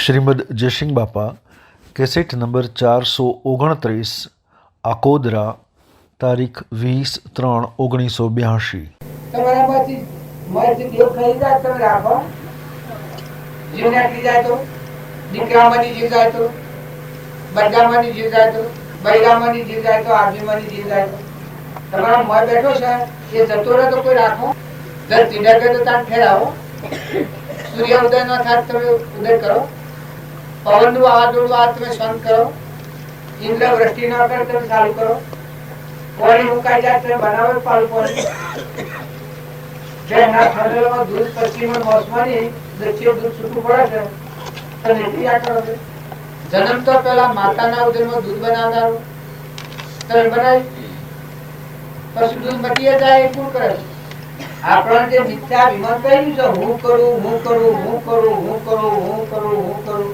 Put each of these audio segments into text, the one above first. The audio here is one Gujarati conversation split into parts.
શ્રીમદ જયસિંહ બાપા કેસેટ નંબર 429 આકોદરા તારીખ 20/3/1982। તમારામાંથી માહિતી દેવ ખાઈ જાય તમે રાખો જીવને આટલી જાય તો દીકરામાંની જીવ જાય તો બધામાંની જીવ જાય તો બૈરામાંની જીવ જાય તો આદમીમાંની જીવ જાય તો તમારા મોય બેઠો છે એ જતો રહે તો કોઈ રાખો ધરતી ડગે તો તાન ફેરાવો સૂર્ય ઉદય ન થાય તમે ઉદય કરો પવનનું વાવાઝોડું આ તમે શાંત કરો ઇન્દ્ર વૃષ્ટિ ન કરે તમે ચાલુ કરો પાણી મુકાઈ જાય તમે બનાવો પાડું પાણી દૂધ પશ્ચિમ મોસમાની દક્ષિણ દૂધ છૂટું પડે છે જન્મ તો પેલા માતાના ઉદરમાં દૂધ બનાવનારું તમે બનાવી પછી દૂધ મટી જાય એ કોણ કરે આપણને જે મિથ્યા વિમાન કર્યું છે હું કરું હું કરું હું કરું હું કરું હું કરું હું કરું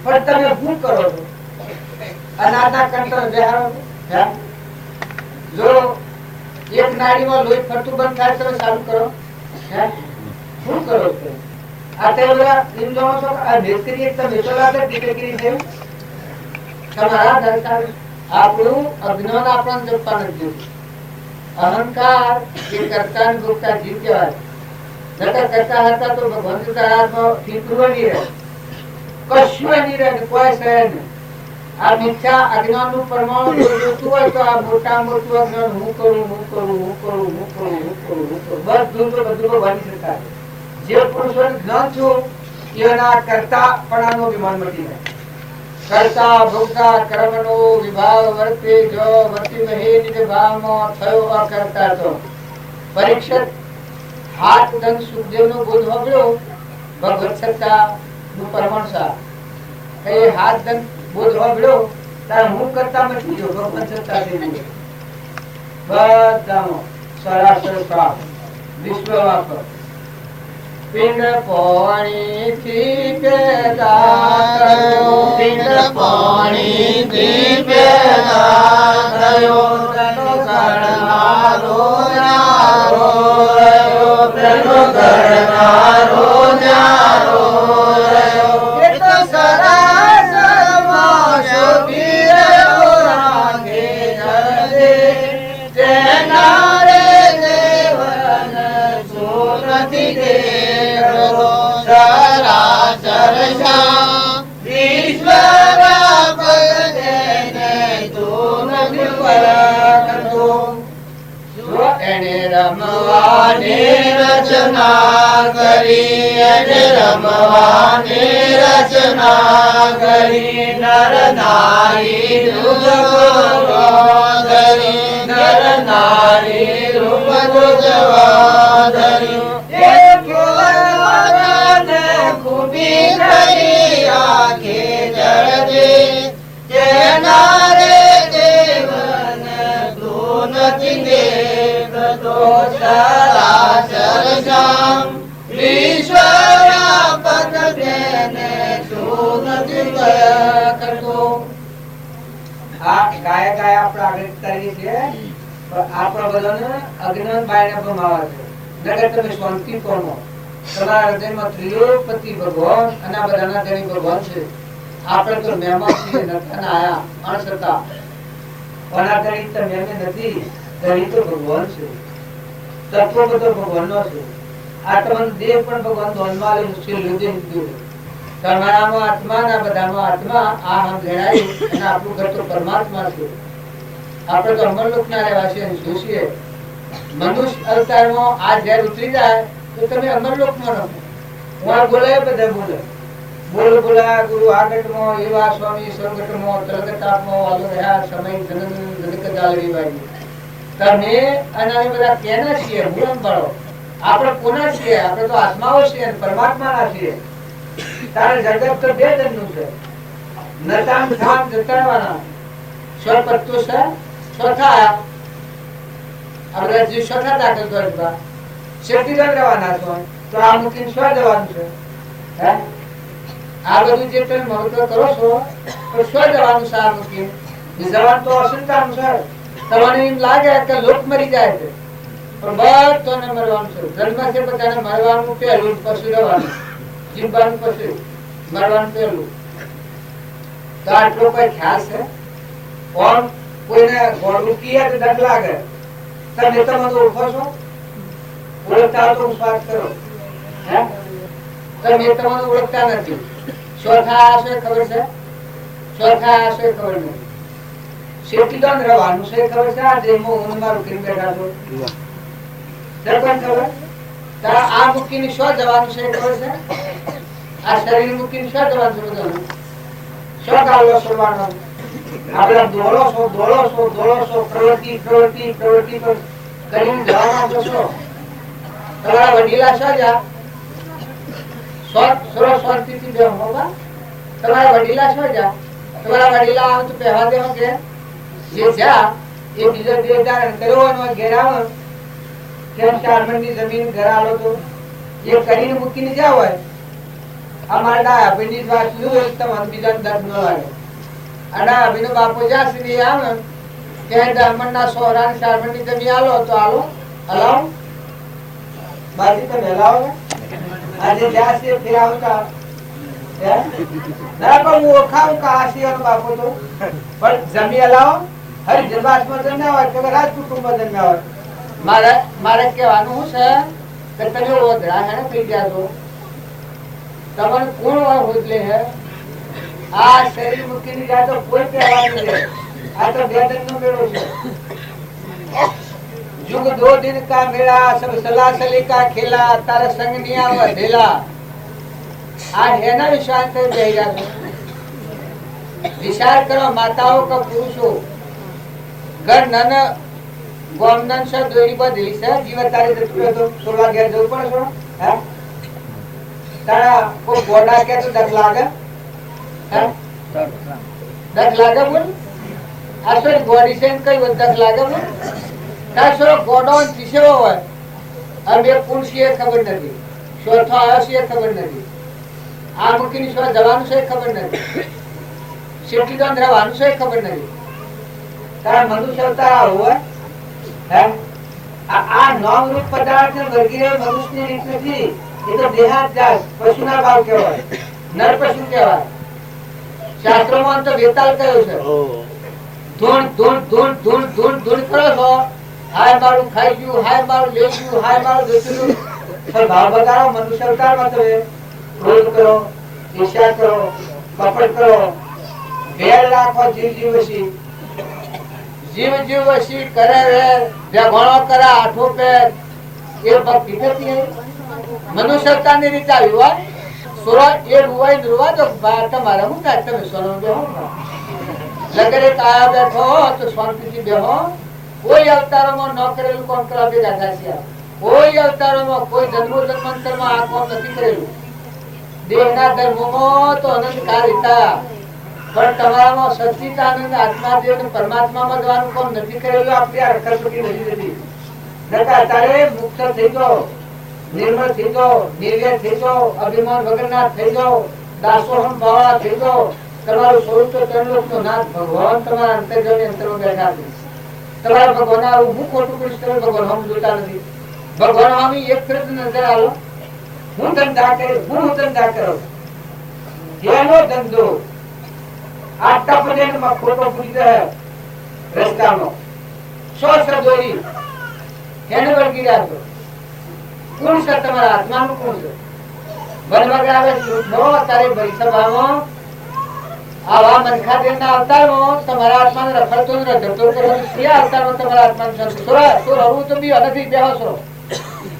પણ તમે શું કરો છો અનાજના કંટ્રોલ બેહારો જો એક નાડીમાં લોહી ફરતું બંધ થાય તો ચાલુ કરો શું કરો છો આ તે બધા એમ જાણો છો આ ભેતરી એક તમે ચલા દે દીકરી છે તમારા દરકાર આપણું અજ્ઞાન આપણને જપવા નથી અહંકાર જે કરતા ને ભોગતા જીવ કહેવાય નકર કરતા હતા તો ભગવાન તારામાં ફીકરું નહીં રહે કશું નહીં રહે કોઈ છે નહીં આ મિથ્યા અજ્ઞાન નું પરમાણુ જોતું હોય તો આ મોટા મોટું અજ્ઞાન હું કરું હું કરું હું કરું હું કરું હું કરું હું કરું બધું તો બધું બની શકાય જે પુરુષોને જ્ઞાન છું એના કરતા પણ વિમાન મટી જાય કરતા ભોગતા કર્મનો વિભાગ વર્તે જો વર્તી નહીં નિજ ભાવમાં થયો અકર્તા તો પરીક્ષિત હાથ દંડ સુખદેવનો બોધ હોગ્યો ભગવત સત્તા નું પરમાણુ સા એ હાથ દંડ બોધ હોગ્યો તાર હું કરતા મટી ગયો ભગવત સત્તા દેવી બધામાં સરાસર પ્રાપ વિશ્વ વાપર પિંડ પાણી થી પેદા થયો પિંડ પાણી થી પેદા થયો તનો કરનારો ન્યારો રહ્યો તનો કરનારો ન્યારો રહ્યો એ તો સરાસર માં શોભી રહ્યો રાખે જડે તેના રે દેવન સો નથી દે રમવાની રચના કરી રમવાની રચના કરી નર નારી રૂપ ધરી નર નારી રૂપ ધરી ખૂબી કરી આખે જળદે તેના રે દેવન તું નથી દેખતો સરાસર શ્યામ વિશ્વવ્યાપક તેને તું નથી કરતો આ ગાય ગાય આપણા આગળ તરી છે આપણા બધાને અજ્ઞાન બાયને ભમાવા છે નગર તમે શાંતિ કોનો તમારા હૃદયમાં ત્રિલોકપતિ ભગવાન અને આ બધાના ધણી ભગવાન છે આપણે તો મહેમાન છીએ નતા આયા અણસતા કોના ધણી તો મહેમાન નથી ધણી તો ભગવાન છે તત્વ બધો ભગવાનનો છે આત્મા દેહ પણ ભગવાન ધોનમાં લે મુશ્કેલ લીધે લીધું તમારામાં આત્મા ના બધામાં આત્મા આ હમ ગણાય અને આપણું ઘર તો પરમાત્મા છે આપણે તો અમરલોકના રહેવાસી શું છીએ મનુષ્ય અવતારમાં આ ઝેર ઉતરી જાય તો તમે અમરલોકમાં રહો હું બોલાય બધા બોલે બોલ બોલા ગુરુ આગટમાં એવા સ્વામી સ્વર્ગટમાં તલગતાપમાં વાલો રહ્યા સમય જનક જાળવી વાળી તમે અને બધા કેના છીએ મૂળમ પાડો આપણે કોના છીએ આપણે તો આત્માઓ છીએ પરમાત્માના છીએ તારે જગત તો બે જણનું છે નતામ થામ જતાડવાના સ્વપત્તો છે ચોથા આપણે જે ચોથા દાખલ કરવા શેઠી રહેવાના છો તો આ મૂકીને સ્વ જવાનું છે હે આ બધું જે તમે મહત્વ કરો છો તો સ્વ જવાનું છે આ મૂકીને જવાનું તો અસંતાનું છે તમને એમ લાગે કે લોક મરી જાય છે પણ બધાને મરવાનું છે જન્મ છે બધાને મરવાનું પહેલું પછી રહેવાનું જીવવાનું પછી મરવાનું પેલું તો આટલો કોઈ ખ્યાલ છે કોણ કોઈને ગોળું કીએ તો ડર લાગે તમે તમે ઓળખો છો ઓળખતા તો વાત કરો હે તમે તમને ઓળખતા નથી ચોથા આશરે ખબર છે ચોથા આશરે ખબર નથી શેઠી તો રહેવાનું છે ખબર છે આ દેહમાં ઊંઘ માં રૂકી બેઠા છો દર્પણ ખબર આ મૂકીને શું જવાનું છે ખબર છે આ શરીર મૂકીને શું જવાનું છે શું ગાળો છોડવાનો આપણે દોડો છો પ્રવૃત્તિ પર કરીને જવાના છો તમારા વડીલા શું જા શાંતિથી બેહો બા તમારા વડીલા શું જા તમારા વડીલા આમ તો પહેવા દેવો કે જે જા એ બીજો દેવદાર કરવાનો ઘેરાવો કેમ 4 મણની જમીન ઘરાલો તો એ કરીને મૂકીને જાવ હોય અમારા અભિની વાત લ્યો તમને બીજા દર્દ ન લાગે અડા અભિનો બાપો જાસરી આવે કે બ્રાહ્મણના સોહરા 4 મણની જમીન આલો તો આલો હલાવ બાજી તો ભેલાવો આજે જાસી ફિરાવતા ના પણ હું ઓળખાવ કાશીનો બાપો તો પણ જમી હલાવો હરી જન્માષ્ટમી જન્મ્યા હોય કે રાજ કુટુંબ જન્મ્યા હોય મારે કહેવાનું છે કે તમે ઓધરા હે થઈ ગયા છો તમને કોણ હોદલે હે આ શરીર મૂકીને જાય તો કોઈ કહેવાનું નહીં આ તો બે દિનનો મેળો છે जुग 2 दिन का मेला सब सलासली का खेला तारा संग नहीं आवा ढेला आ हेना विश्वास पे बैठ जाओ विचार करो माताओं का पुरुषों घर नन गोमनन से दोरी बदली से जीवन तारी दत्तुए तो 16 गया जो पर सो है तारा को गोडा के तो दस लागे है 10 लागे बोल आसो गोडी से कई 10 लागे बोल तासो गोडोन तीसरो હોય अब एक पुरुष ये खबर नहीं ચોથો આવ્યો છે ખબર નથી આ મૂકીની શું જવાનું છે ખબર નથી શેઠી તો રહેવાનું છે ખબર નથી તારા મનુષ્યતા હોય હે આ નામ રૂપ પદાર્થ વર્ગીય મનુષ્યની રીત નથી એ તો દેહાત જાત પશુના ભાવ કહેવાય નર પશુ કહેવાય શાસ્ત્રોમાં તો વેતાલ કયો છે ધૂણ ધૂણ ધૂણ ધૂણ ધૂણ ધૂણ કરો છો હાય મારું ખાઈ ગયું હાય મારું લઈ ગયું હાય મારું વેચું પણ ભાવ બગાડો મનુષ્ય અવતાર મતલબ ક્રોધ કરો ઈર્ષ્યા કરો કપટ કરો વેર રાખો જીવ વશી કરે રે ભગવાનો કરે આઠો પે એ ભક્તિ થતી હે મનુષ્ય અવતારની રીતે આવી હોય સોરા એ રૂવા તો તમારા હું કાઢ તમે સોનો બેહો લગરે કાયા બેઠો તો શાંતિથી બેહો કોઈ અવતારોમાં ન કરેલું કોમ કરવા ભેગા થશે કોઈ અવતારોમાં કોઈ જન્માંતરમાં આ કોમ નથી કરેલું દેહના ધર્મોમાં તો અનંત કાળ હતા પણ તમારામાં સચ્ચિદાનંદ આત્મા દેવ પરમાત્મામાં જવાનું કોમ નથી કરેલું આપણી આ રખડપટ્ટી નથી હતી નકા તારે મુક્ત થઈ જાઓ નિર્મળ થઈ જાઓ નિર્વેર થઈ જાઓ અભિમાન વગરના થઈ જાઓ દાસોહમ ભાવના થઈ જાઓ તમારું સ્વરૂપ તો ત્રણલોકનો નાથ ભગવાન તમારા અંતર્જ્ઞાની અંતરમાં બેઠા છે તમારા ભગવાન હું ખોટું કરીશ તમે ભગવાન હમ જોતા નથી ભગવાન હમી એક ફેર નજર આલો હું ધંધા કરો જેનો ધંધો આટલા પર્યંતમાં ખોટો પૂરી જાય રસ્તામાં સો દોરી એને વળગી રહ્યા છો કોણ છે તમારા આત્માનું કોણ છે બનવા આવે નો તારે ભાઈ સભામાં આવા મનખા દેવના અવતારમાં તમારા આત્માને રખડતો ને રખડતો કરો કયા અવતારમાં તમારા આત્માને સંત સુર હરું તો બી અનથી બેહો છો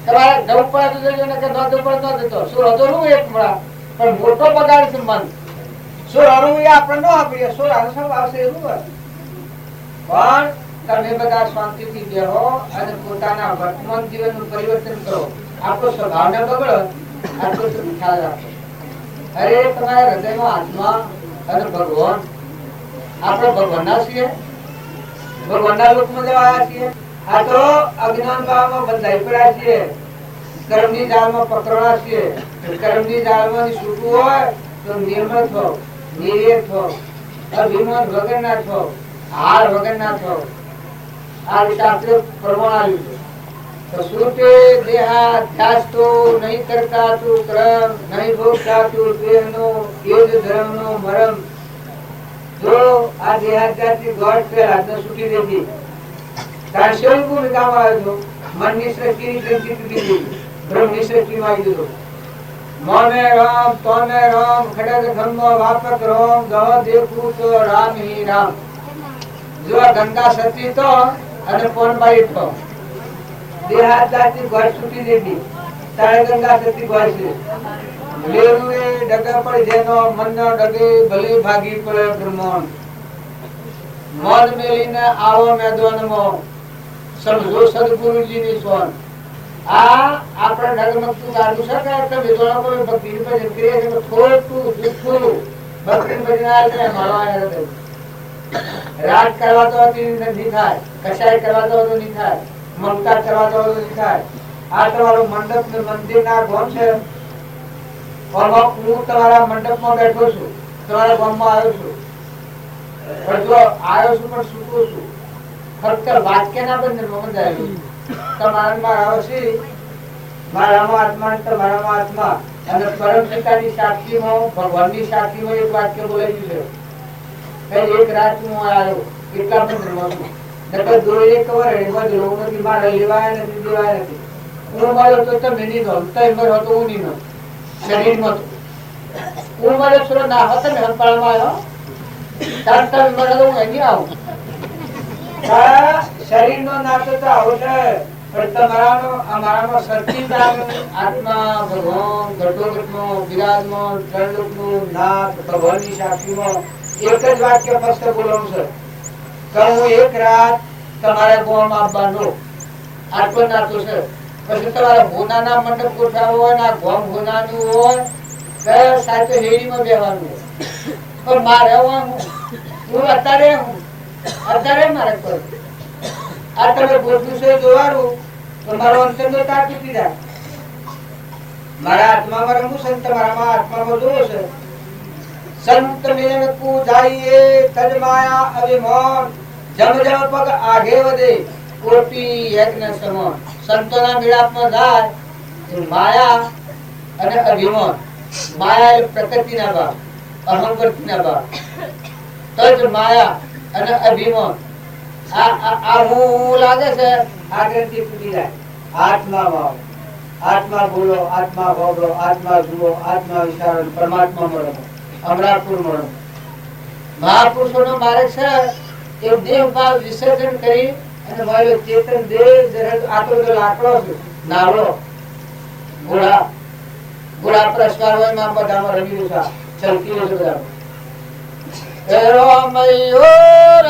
તમારે જવું પડે તો જજો ને કે ન જવું પડે તો જતો સુર હતો નું એક મળા પણ મોટો પગાર છે મન સુર હરું એ આપણે ન આપીએ સુર હરું સબ આવશે એવું હોય પણ તમે બધા શાંતિથી બેહો અને પોતાના વર્તમાન જીવનનું પરિવર્તન કરો આપણો સ્વભાવને બગડો આટલો તમે ખ્યાલ રાખો અરે તમારા હૃદયમાં આત્મા અને ભગવાન આપણે ભગવાનના છીએ ભગવાનના લોકમાં જવાયા છીએ આ તો અજ્ઞાન ભાવમાં બંધાઈ પડ્યા છીએ કર્મની જાળમાં પકડવા છીએ કર્મની જાળમાં છૂટવું હોય તો નિર્મળ થો નિર્વેર થો અભિમાન વગરના થો હાર વગરના થો આ રીતે આપણે પ્રમાણ આવ્યું છે તો શ્રુતે દેહાધ્યાસ તો નહીં કરતા તું ક્રમ નહીં ભોગતા તું દેહનો બૌદ્ધ ધર્મનો મરમ જો આ દેહાધ્યાત્મિક ગોળ છે આજનો સુખી દેતી તાર શેલકું કામ આવ્યો છો મનની સૃષ્ટિની ગ્રંથિ તૂટી ગઈ બ્રહ્મની સૃષ્ટિમાં આવી દીધો મોને રામ તોને રામ ખડગ ધમ્મ વાપક રામ ગહ દેખું તો રામ હી રામ જો આ ગંગા સતી તો અને પોનબાઈ તો દેહાધ્યાત્મિક ગોળ છૂટી દેતી તારે ગંગા સતી ગોળ છે લેરુએ ડગા પર જેનો મનનો ડગે ભલે ભાગી પડે બ્રહ્મણ મન મેલીને આવો મેદાનમાં સમજો સદગુરુજીની સોન આ આપણા ડગમગતું ગાડું છે કે તમે વિદ્વાનો પર ભક્તિની પર ક્રિયા છે થોડું દુઃખું ભક્તિની ભજનાર છે મળવા રાત કરવા તો નહીં થાય કશાય કરવા તો નહીં થાય મમતા કરવા તો નહીં થાય આ તમારો મંડપ ને મંદિર ના ગોમ છે હું તમારા મંડપમાં બેઠો છું તમારા ગામમાં આવ્યો છું પણ જો આવ્યો છું પણ સૂતો છું ફક્ત વાક્ય ના બંને મમદાયું તમારામાં આવશે મારામાં આત્મા તમારામાં આત્મા અને પરમ પિતાની સાક્ષીમાં ભગવાનની સાક્ષીમાં એક વાક્ય બોલાયું છે એક રાત હું આવ્યો એટલા બંધનમાં છું નકર દો એક કવર એમાં જ રોગ નથી મારે લેવાય નથી દેવાય નથી હું મારો તો તમે નહીં દો તઈ મર હતો હું નહીં શરીરમાં હું મારે સુરત ના હતો ને હંપાળમાં આવ્યો તાર મરે હું અહીં આવું શરીર નો નાતો તો આવો છે પણ તમારાનો અમારામાં સચિદાન આત્મા ભગવાન ઘટોઘટનો વિરાજમાન ત્રણલોકનું નાથ ભગવાનની સાક્ષીમાં એક જ વાક્ય ફક્ત બોલવાનું છે કે હું એક રાત તમારા ગામમાં આવવાનો આટલો નાતો છે પછી તમારે હોનાના મંડપ ગોઠવાવો હોય ને ગોમ હોનાનું હોય તો સાથે હેડીમાં બેવાનું પણ મારે હું અત્યારે મારે કરું આ તમે ગોઠવું છે જોવાનું તો મારો અંતર નો તાર તૂટી જાય મારા આત્મામાં રમવું છે તમારામાં આત્મામાં જોવો છે સંત મેણ કુ જાઈએ તજ માયા અભિમાન જમ જમ પગ આગે વધે કોટી યજ્ઞ સમાન સંતોના મેળાપમાં જાય માયા અને અભિમાન માયા એટલે પ્રકૃતિના ભાવ અહંકૃતિના ભાવ તજ માયા અને અભિમાન આ હું લાગે છે આ ગ્રંથિ તૂટી જાય આત્મામાં આત્મા બોલો આત્મા ભોગો આત્મા જુઓ આત્મા વિચારો પરમાત્મા મળો અમરાપુર મળો મહાપુરુષોનો માર્ગ છે એ દેહ ભાવ વિસર્જન કરી અને મારો ચેતન દેહ જરા આટલો તો લાકડો છે નાળો ઘોડા પર અસવાર હોય માં બધામાં રમી છે ચલતી છે બધા મયુર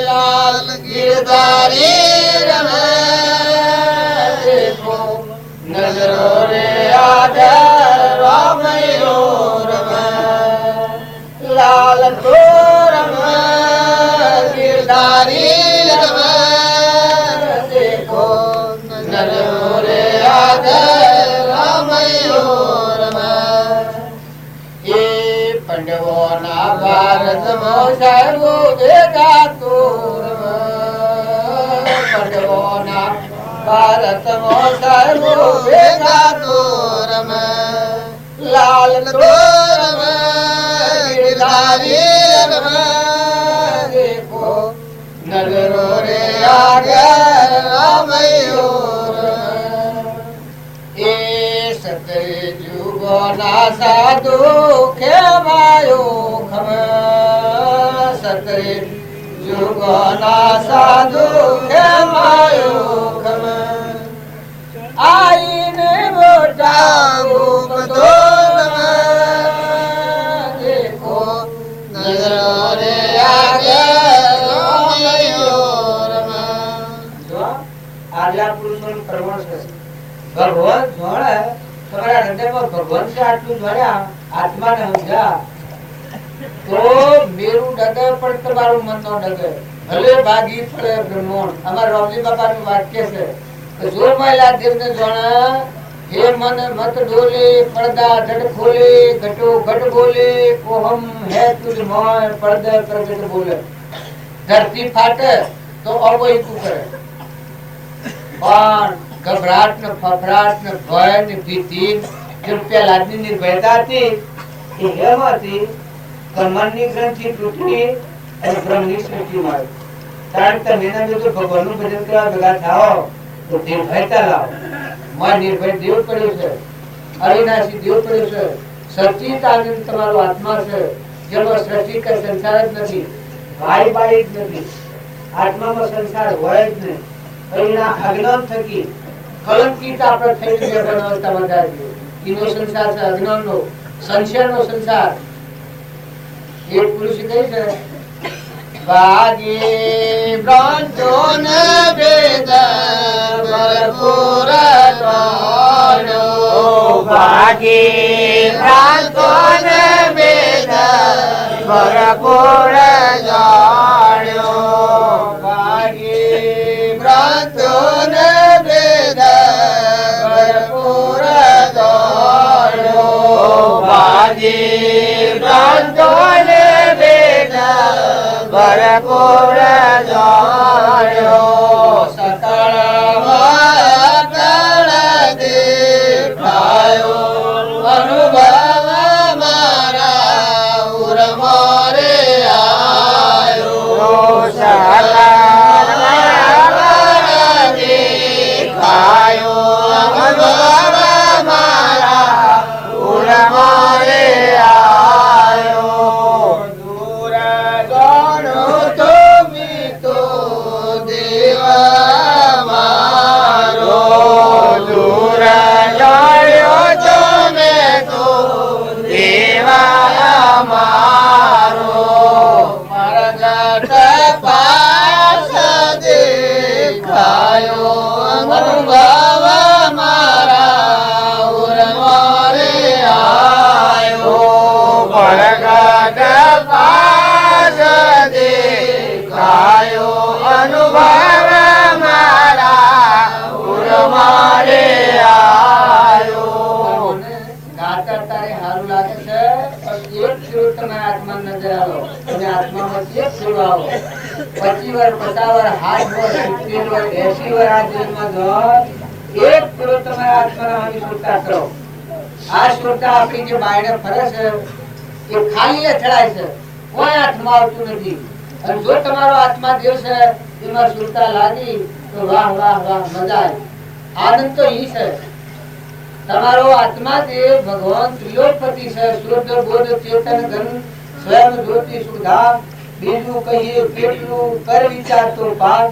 લાલ ગિરધારી રમે દેખો નજરો રે આધર મયુર લાલ તો રમે ગિરધારી રમે દેખો નજરો રે આધર મયુર એ પાંડવોના ભારતમાં સર્વો ભેગા તોરમ પાંડવોના ભારતમાં સર્વો ભેગા તોરમ લાલ તોરમ ગિરધારી રમ દેખો નજરો રે આગળ મયુર એ સતરે જુગોના સાધુ ખેવાયો ખમ સતરે જુગોના સાધુ ખેવાયો ખમ આઈને મોટા ગોપતો દેખો નજરો રે આગળ આગલા પુરુષોનું પ્રમાણ છે ભગવાન જોડે તમારા હૃદયમાં ભગવાન છે આટલું જોડ્યા આત્માને સમજ્યા તો મેરું ડગે પણ તમારું મન નો ડગે ભલે ભાગી પડે બ્રહ્મણ અમારા રામજી બાપાનું વાક્ય છે જો મહિલા દેવને જોણે હે મન મત ડોલે પડદા જડ ખોલે ઘટો ઘટ બોલે ઓહમ હે તુજ મોય પડદા પ્રગટ બોલે ધરતી ફાટે તો અવય તું કરે પણ ગભરાટ ને ફફડાટ ને ભય ને ભીતિ જે પેલાની નિર્ભયતા હતી એ હેમાંથી મનની ગ્રંથિ તૂટી અને બ્રહ્મની સૃષ્ટિમાં આવી. કારણ કે તમે એના જો ભગવાનનું ભજન કરવા ભેગા થાઓ તો નિર્ભયતા લાવો. મન નિર્ભય દેવ પડ્યો છે, અવિનાશી દેવ પડ્યો છે, સચિત આનંદ તમારો આત્મા છે, જેનો સૃષ્ટિ કે સંસાર જ નથી, ભાઈ ભાઈ જ નથી, આત્મામાં સંસાર હોય જ નહીં. એના અજ્ઞાન થકી કલંકિત આપણે થઈ ગયા બનાવતા બધા એનો સંસાર છે, અજ્ઞાનનો સંશયનો સંસાર. એક પુરુષ કહે છે વાગે બ્રહ્મોન વેદ ભરપૂર તોડો, વાગે બ્રહ્મોન વેદ ભરપૂર જાણ્યો, વાગે બ્રહ્મોન વેદ ભરપૂર તોડ્યો, વાગે બ્રહ્મોન વેદ ભરપૂર જાણ્યો, સકળ દેખાયો અનુભવ મારા ઉરમો રે આયો, સકળ દેખાયો અનુભવ મારા ઉરમો રે આયો, દૂર ગણો તમે તો દેવ મારો, દૂર જાણ્યો તમે તો દેવ મારો, મારા જટ પાસ દેખાયો અનુભવ મારા ઉરમો રે આયો, ભરગટ પાસ દેખાયો અનુભવ મારા ઉરમો રે આયો. ગાતા તારે સારું લાગે છે પણ એક ક્ષણ તમે આત્મા નજર આવો અને આત્મામાં એક ક્ષણ આવો. 25 વાર 50 વાર 60 વાર 70 વાર 80 વાર આ જીવનમાં જો એક ક્ષણ તમે આત્માના હામી સુરતા કરો. આ સુરતા આપણી જે બાયણે ફરે છે એ ખાલી અથડાય છે, કોઈ હાથમાં આવતું નથી. અને જો તમારો આત્મા દેવ છે એમાં સુરતા લાગી તો વાહ વાહ વાહ મજા આવે. આનંદ તો ઈ છે તમારો આત્મા દેવ ભગવાન ત્રિલોકપતિ છે, શુદ્ધ બોધ ચેતન ઘન સ્વયં જ્યોતિ સુધામ. બીજું કહીએ કેટલું કર વિચાર તો પાપ.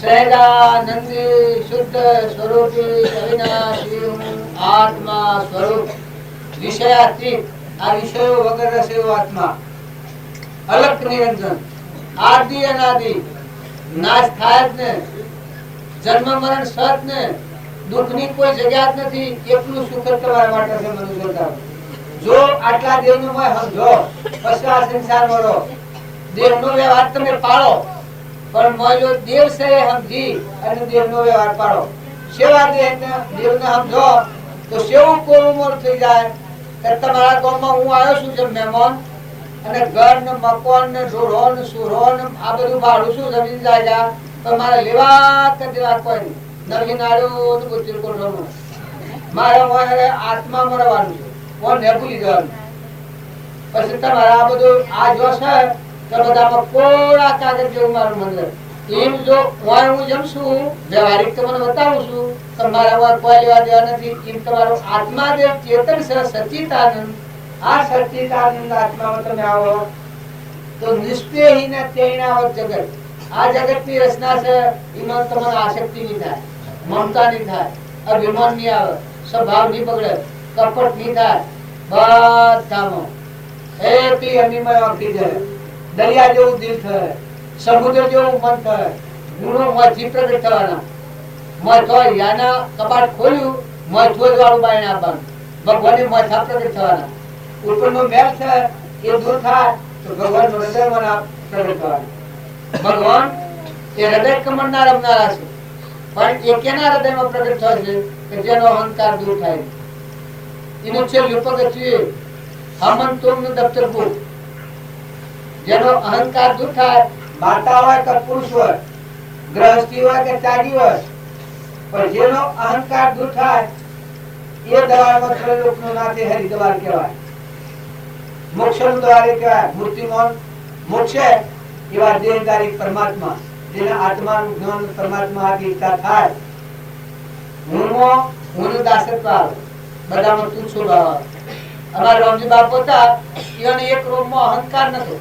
સહેજાનંદી શુદ્ધ સ્વરૂપી અવિનાશી આત્મા સ્વરૂપ વિષયાતીત. આ વિષયો વગર હશે એવો આત્મા, અલગ નિરંજન, આદિ અનાદિ, નાશ થાય જ ને, જન્મ મરણ સત ને, દુઃખની કોઈ જગ્યા જ નથી. એકલું સુખ તમારા માટે છે મનુષ્ય. જો આટલા દેવનો મય સમજો પછી આ સંસારમાં રહો. દેવનો વ્યવહાર તમે પાળો પણ મોયલો દેવ છે એ સમજી અને દેવનો વ્યવહાર પાળો. સેવા દેવને સમજો તો સેવું કોમળ થઈ જાય કે તમારા ગામમાં હું આવ્યો છું જેમ મહેમાન અને ઘર ને મકાન ને ઢોરો ને સુરો ને આ બધું ભાડું છું જમીન જાયગા તો મારે લેવા કે દેવા કોઈ નહીં. નવી નાળ્યો ને ગુજર કોઠોનું મારે આત્મા મરવાનું છે, કોણ ને ભૂલી જવાનું. પછી તમારે આ બધું આ જો છે તો બધામાં કોરા કાગળ જેવું મારું મંદિર. એમ જો હું જમશું વ્યવહારિક તમને બતાવું છું તો મારા કોઈ લેવા દેવા નથી. એમ તમારો આત્મા દેવ ચેતન છે સચિતાનંદ. આ સચિતાનંદ આત્મામાં તમે આવો તો નિષ્પેહી ને તૈણાવત જગત. આ જગત ની રચના છે એમાં તમને આસક્તિ નહીં થાય, મમતા નહીં થાય, અભિમાન નહીં આવે, સ્વભાવ નહીં બગડે, કપટ નહીં થાય. બધામાં એથી અનિમય વાંકી જાય, દરિયા જેવું દિલ થાય, સમુદ્ર જેવું મન થાય, ગુણો મથી પ્રગટ થવાના. મથ હોય યાના કબાટ ખોલ્યું મથ હોય વાળું બાયણે આપવાનું. ભગવાન મથા પ્રગટ થવાના. ઉપરનો મેલ છે એ દૂર થાય તો ભગવાન હૃદય પ્રગટ થવાના. ભગવાન એ હૃદય કમળના રમનારા છે પણ એ કેના હૃદયમાં પ્રગટ થાય છે કે જેનો અહંકાર દૂર થાય. એનું છેલ્લું પગથિયું હમંતોમનું દફતર પુર. જેનો અહંકાર દૂર થાય, માતા હોય કે પુરુષ હોય, ગ્રહસ્થી હોય કે ત્યાગી હોય, પણ જેનો અહંકાર દૂર થાય એ દવારમાં ત્રૈલોકનો નાથે હરિદ્વાર કહેવાય. મોક્ષનું દ્વાર એ કહેવાય. મૂર્તિમાન મોક્ષ છે એવા દેહધારી પરમાત્મા, જેના આત્માનું જ્ઞાન પરમાત્મા હાથી ઈચ્છા થાય. હુંનું દાસત્વ આવે, બધામાં તું છો ભાવ આવે. અમારા રામજી બાપુ હતા, એને એક રોગમાં અહંકાર નતો.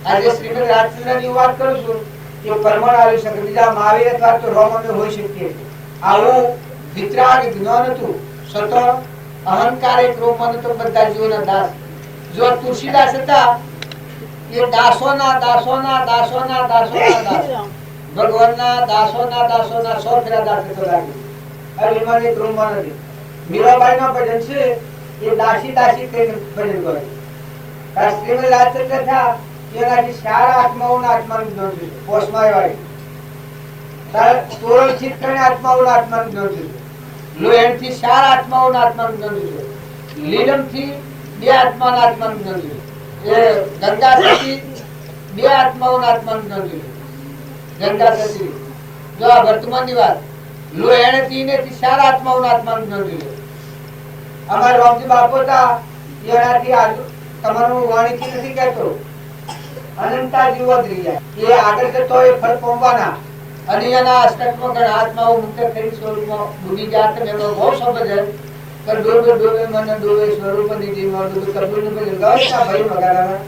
આજે શ્રીમદ રાજચંદ્રની વાત કરું છું, એ પરમાણ આવી શકે, બીજા મહાવીર અથવા તો રોમને હોઈ શકીએ. આવું વિતરાગ જ્ઞાન હતું, સતત અહંકાર એક રોગમાં નતો. બધા જીવોના દાસ. જો તુલસીદાસ હતા, એ દાસોના દાસોના દાસોના દાસોના દાસ, ભગવાનના દાસોના દાસોના 100 ફેરા દાસ તો લાગે. હવે એમાં એક રોગમાં નથી. મીરાબાઈ નો ભજન છે, એ દાસી દાસી કરીને ભજન કરે. શ્રીમદ રાજચંદ્ર થયા, એનાથી સારા આત્માઓના આત્માનું જ્ઞાન છે. પોષમાં એવાય તોરણ ચિત્ત કરીને આત્માઓના આત્માનું જ્ઞાન છે. લોહેણથી સારા આત્માઓના આત્માનું જ્ઞાન છે. લીલમથી બે આત્માના આત્માનું જ્ઞાન છે. એ ગંગા સતી બે આત્માઓના આત્માનું જ્ઞાન છે. ગંગા સતી જો આ વર્તમાનની વાત, લોહેણથી ને સારા આત્માઓના આત્માનું જ્ઞાન છે. અમારા રામજી બાપુ હતા, એનાથી આજુ તમારું વાણીથી નથી કહેતો, અનંતા જીવો થઈ જાય. એ આગળ જતો એ ફળ પામવાના. અને એના અષ્ટકમાં ઘણા આત્માઓ મુક્ત થઈ સ્વરૂપમાં ડૂબી ગયા. તમે એનો બહુ શબ્દ છે કે ડોબે ડોબે મને ડોબે સ્વરૂપ નિધિમાં ડૂબે કબીર નું ભજન ગાવતા ભાઈ વગાડામાં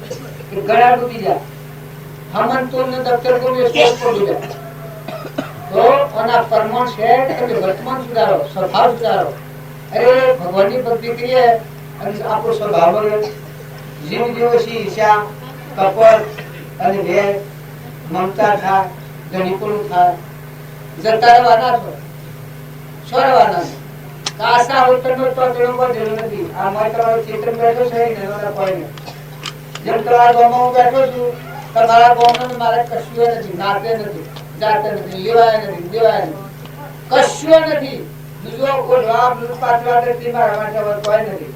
કે ઘણા ડૂબી ગયા. હમંતુલ ને દફતર કો એ સ્વરૂપ ડૂબી ગયા. તો આના પરમાણ છે કે વર્તમાન સુધારો, સ્વભાવ સુધારો. અરે ભગવાનની ભક્તિ કરીએ અને આપણો સ્વભાવ જીવ દિવસી ઈર્ષા, કપટ અને વેર, મમતા થાય, ધણીપણું થાય, જતા રહેવાના છો, છોડવાના છો. કાસા હોટલનો તો જરૂર નથી. આ માત્ર ચિત્ર બેઠો છે ને કોઈને. જેમ તમારા ગામમાં હું બેઠો છું, તમારા ગામમાં મારે કશું નથી, નાતે નથી, જાતે નથી, લેવાય નથી, દેવાય નથી, કશું નથી. બીજો કોઈ લાભ લૂંટપાટ માટે મારા માટે કોઈ નથી.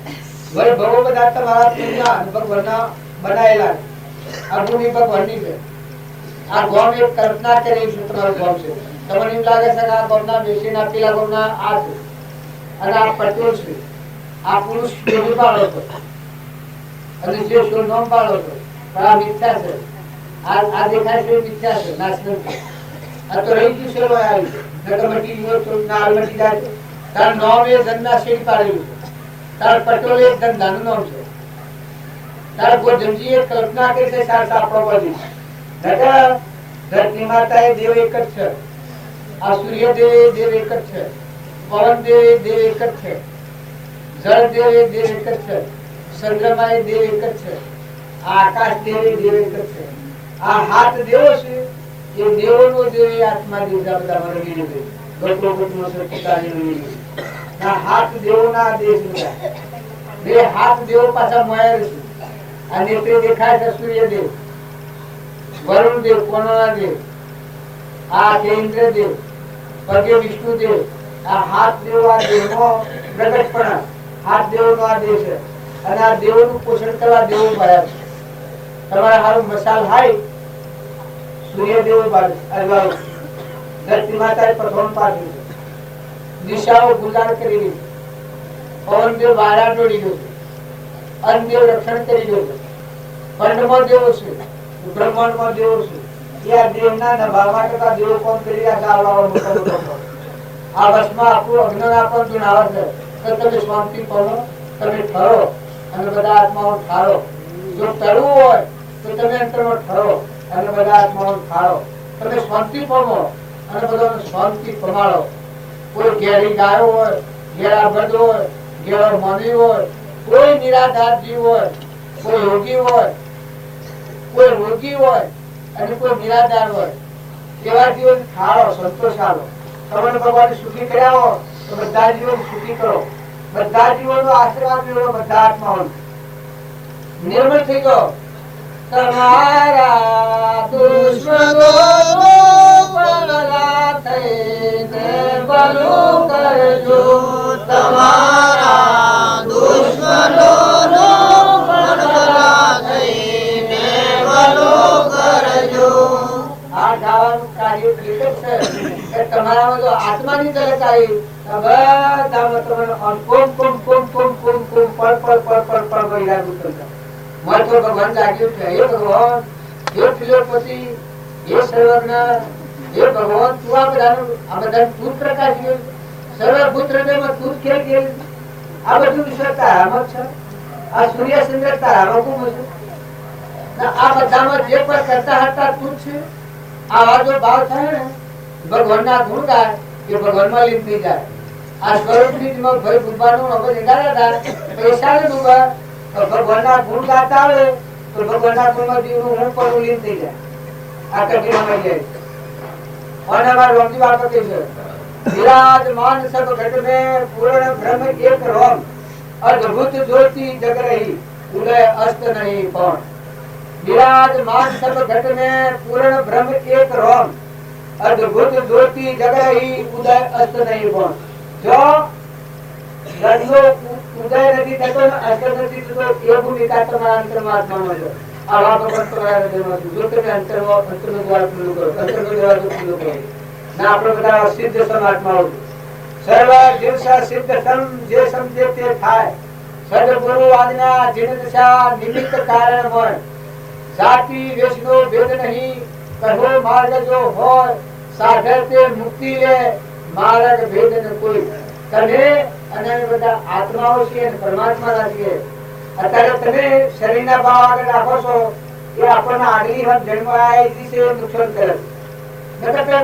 વળી ભગવો બધા તમારા પૂજા ભગવાનના બનાયેલા. આ ભૂમિ ભગવાનની છે. આ ગામ એક કલ્પના કરી છે, તમારું ગામ છે. તમને એમ લાગે છે કે આ ગામના બેસીના પેલા ગામના આ છે અને આ પટેલ છે. આ પુરુષ જોડી પાડો છો અને જે નામ પાડો છો, આ મિથ્યા છે. આ દેખાય છે મિથ્યા છે, નાશવંત છે. આ તો રહી ગયું છે, આવ્યું છે. નકર મટી ગયો તો નાળ મટી જાય છે. તાર નામ એ ધંધા શેરી પાડેલું છે. તાર પટેલ એક ધંધાનું નામ છે. તાર ગોધમજી એક કલ્પના કરી છે, સાર સાપડો બધી. ધરતી માતા એ દેવ એક જ છે. આ સૂર્ય દેવ એ દેવ એક જ છે. પવન દેવ એ દેવ એક જ છે. જળ દેવ એ દેવ એક જ છે. ચંદ્રમા એ દેવ એક જ છે. આ આકાશ દેવ એ દેવ એક જ છે. આ હાથ દેવો છે, એ દેવોનો દેવ એ આત્મા દેવ બધા મને ગીરી દે. ગોત્રો ગોત્રો સચિતાની ગીરી. આ હાથ દેવોના દેશ બધા. બે હાથ દેવો પાછા મોયા છે. આ નેત્રે દેખાય છે સૂર્યદેવ, વરુણ દેવ, કોણના દેવ, આ ઇન્દ્રદેવ, પગે વિષ્ણુદેવ. આ હાથ દેવ આ દેવનો પ્રગટપણા, હાથ દેવનો આ દેવ છે. અને આ દેવનું પોષણ કરવા દેવો ભર્યા છે. તમારે હારું મસાલ હાય સૂર્યદેવ અજવાળું, ધરતી માતાએ પ્રથમ પાડ્યું છે. દિશાઓ ગુલાલ કરી ગઈ. પવન દેવ વારા દોડી ગયો છે. અન્નદેવ રક્ષણ કરી ગયો છે. ખંડમાં દેવો છે, બ્રહ્માંડમાં દેવો છે. એ આ દેવના નભા માટે દેવો કોણ કરી રહ્યા છે? આ વર્ષમાં આપણું અજ્ઞાન આપણને જણાવે છે કે તમે શાંતિ પામો, તમે ઠરો અને બધા આત્માઓ ઠારો. જો તરવું હોય તો તમે અંતરમાં ઠરો અને બધા આત્માઓ ઠારો. તમે શાંતિ પામો અને બધાને શાંતિ પમાડો. કોઈ ઘેરી ગાયો હોય, ઘેરા ભદ હોય, ઘેરો મની હોય, કોઈ નિરાધાર જીવ હોય, કોઈ યોગી હોય, કોઈ રોગી હોય અને કોઈ નિરાધાર હોય, એવા જીવો ઠારો, સંતોષ આલો. તમને ભગવાન સુખી કર્યા હો તો બધા જીવો સુખી કરો. બધા જીવોનો આશીર્વાદ મેળવો. બધા આત્માઓ નિર્મળ થઈ ગયો. તમારા દુશ્મનો બળલા થઈને ભલું કરજો. તમારા દુશ્મનો બળલા થઈને ભલું કરજો. આ ગાવાનું કાર્ય એટલે છે કે તમારામાં જો આત્માની ઝલક આવી બધામાં તમને કોમ કોમ કોમ કોમ કોમ કોમ પર પર પર પર પર વૈરાગ ઉતરતા. મને તો ભગવાન લાગ્યું કે હે ભગવાન, હે ફિલોપતિ, હે સર્વજ્ઞ, હે ભગવાન, તું આ બધાનું તું જ પ્રકાશ્યું, સર્વભૂત હૃદયમાં તું જ ખેલ ખેલ, આ બધું વિશ્વ તારામાં છે, આ સૂર્ય ચંદ્ર તારામાં કોમ છે, આ બધામાં જે પણ કરતા હતા તું જ છે. આવા જો ભાવ થાય ને ભગવાનના ગુણ ગાય કે ભગવાનમાં લીન થઈ જાય. આ સ્વરૂપની જેમાં ભય ડૂબવાનું હવે નિકાળ્યા હતા પૈસા ને ડૂબા તો ભગવાનના ગુણ ગાતા આવે તો ભગવાનના ગુણમાં જીવનું હું પણ લીન થઈ જાય. આ કઠિનમાં જાય અને અમારા રોમજી બાપા કહે છે વિરાજમાન સબ ઘટ में पूर्ण ब्रह्म एक रोम अद्भुत ज्योति जग रही उदय अस्त नहीं कौन. विराजमान सब घट में पूर्ण ब्रह्म एक रोम अद्भुत ज्योति जग रही उदय अस्त नहीं कौन. जो રંગો ઉદય નથી થતો ને અસ્ત નથી થતો એ ભૂમિકા તમારા અંતરમાં આત્મામાં છે. આવા ભગવાન તમારા હૃદયમાં છે. જો તમે અંતરનો દ્વાર ખુલ્લું કરો, અંતરનો દરવાજો ખુલ્લો કરો ના આપણે બધા સિદ્ધ સમાત્માઓ સર્વ દિવસ સિદ્ધ સમ જે સમજે તે થાય. સદગુરુ આજ્ઞા જીન દશા નિમિત્ત કારણ હોય. જાતિ વેશનો ભેદ નહીં કહો માર્ગ જો હોય સાધર તે મુક્તિ લે માર્ગ ભેદ ન કોઈ. તમે અને બધા આત્માઓ છે અને પરમાત્માના છીએ. અત્યારે તમે શરીરના ભાવ આગળ રાખો છો એ આપણને આગલી હદ જન્માય છે નુકસાન કરે છે.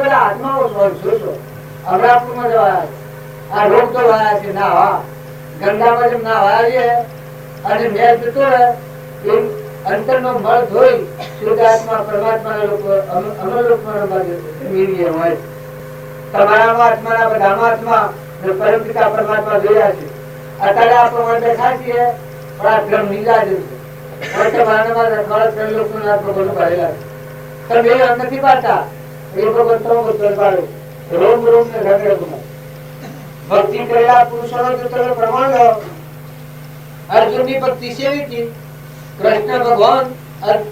બધા આત્માઓ જોશો અમરાપુરમાં જવાયા આ રોગ તો વાયા છે ના હા ગંગામાં જેમ ના વાયા અને મેળ જતો રહે એમ અંતરનો મળ ધોઈ શુદ્ધાત્મા પરમાત્માના લોકો અમર લોકમાં મેળવીએ હોય. તમારામાં આત્માના બધામાં આત્મા પરમ પિતા પરમાત્મા જોયા છે. અત્યારે આપણે બેઠા છીએ પણ આ ક્રમ નીલા જ છે. તમારામાં ત્રણ લોકોના ભગવાન ભરેલા છે. તમે નથી પાડતા ભક્તિ કરેલા પુરુષોનો જો તમે પ્રમાણ લો અર્જુનની ભક્તિ સેવી હતી. કૃષ્ણ ભગવાન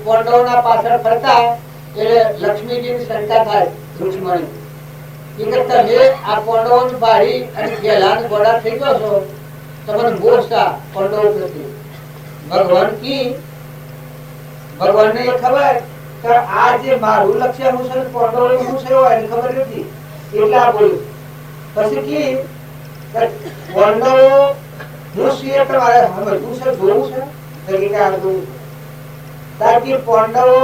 પાંડવોના પાછળ ફરતા એટલે લક્ષ્મીજીની શંકા થાય રૂક્ષ્મણી કે તમે આ પાંડવોને બાળી અને ગેલાને ગોળા થઈ ગયો છો તમને બોસતા પાંડવો પ્રત્યે ભગવાન કી ભગવાનને એ ખબર આ જે મારું લક્ષ્ય હું છે પાંડવો હું છે એને ખબર નથી એટલે આ બોલ્યું. પછી કી પાંડવો હું છીએ તમારે સમજવું છે જોવું છે તાકી પાંડવો